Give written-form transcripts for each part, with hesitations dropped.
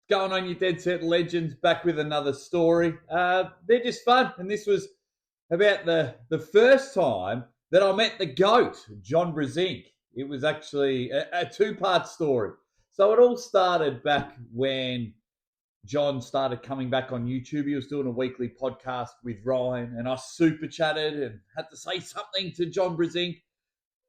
Going on, you Dead Set Legends, back with another story. They're just fun, and this was about the first time that I met the GOAT, John Brzenk. It was actually a two-part story. So it all started back when John started coming back on YouTube. He was doing a weekly podcast with Ryan, and I super chatted and had to say something to John Brzenk.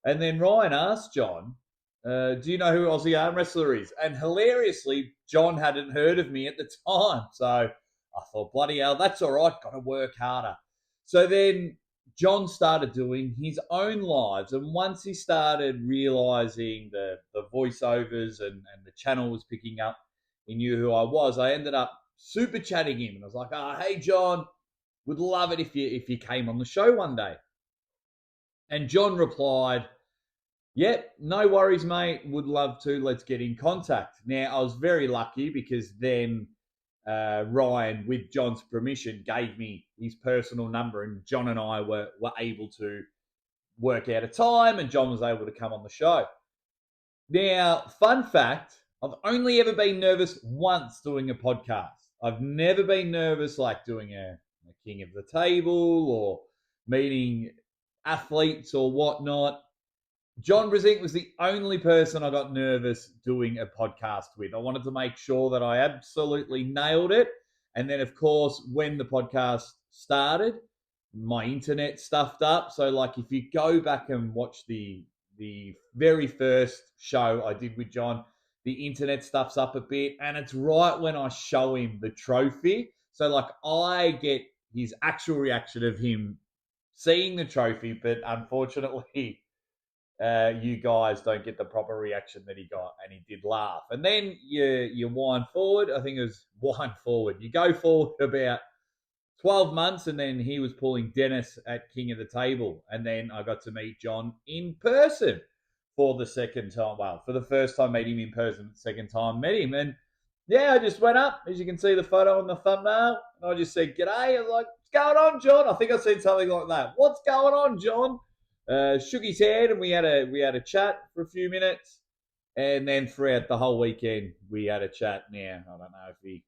And then Ryan asked John, do you know who Aussie Armwrestler is? And hilariously, John hadn't heard of me at the time. So I thought, bloody hell, that's all right. Got to work harder. So then John started doing his own lives. And once he started realizing the voiceovers and the channel was picking up, he knew who I was. I ended up super chatting him. And I was like, oh, hey, John, would love it if you came on the show one day. And John replied, yep, no worries, mate. Would love to. Let's get in contact. Now, I was very lucky because then Ryan, with John's permission, gave me his personal number, and John and I were able to work out a time, and John was able to come on the show. Now, fun fact, I've only ever been nervous once doing a podcast. I've never been nervous like doing a King of the Table or meeting athletes or whatnot. John Brzenk was the only person I got nervous doing a podcast with. I wanted to make sure that I absolutely nailed it. And then, of course, when the podcast started, my internet stuffed up. So, like, if you go back and watch the very first show I did with John, the internet stuffs up a bit. And it's right when I show him the trophy. So, like, I get his actual reaction of him seeing the trophy, but unfortunately, you guys don't get the proper reaction that he got, and he did laugh. And then you wind forward. I think it was wind forward. You go forward about 12 months, and then he was pulling Dennis at King of the Table. And then I got to meet John in person for the second time. Well, for the first time, met him in person. The second time, met him. And yeah, I just went up, as you can see the photo on the thumbnail, and I just said, g'day. I was like, what's going on, John? I think I said something like that. What's going on, John? Shook his hand, and we had a chat for a few minutes, and then throughout the whole weekend we had a chat. Now I don't know if he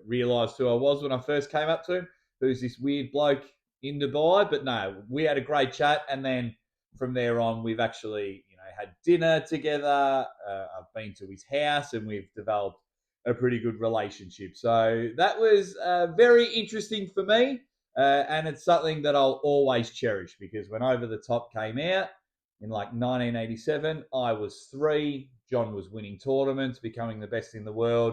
realised who I was when I first came up to him. Who's this weird bloke in Dubai? But no, we had a great chat, and then from there on we've actually had dinner together. I've been to his house, and we've developed a pretty good relationship. So that was very interesting for me. And it's something that I'll always cherish, because when Over the Top came out in like 1987, I was 3. John was winning tournaments, becoming the best in the world.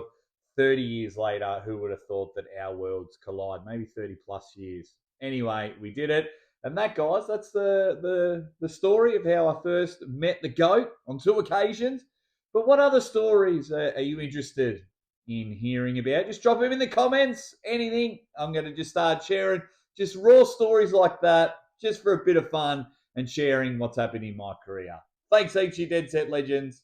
30 years later, who would have thought that our worlds collide? Maybe 30 plus years. Anyway, we did it. And that, guys, that's the story of how I first met the GOAT on 2 occasions. But what other stories are you interested in hearing about? Just drop them in the comments. Anything. I'm going to just start sharing just raw stories like that, just for a bit of fun and sharing what's happened in my career. Thanks, heaps, you Dead Set Legends.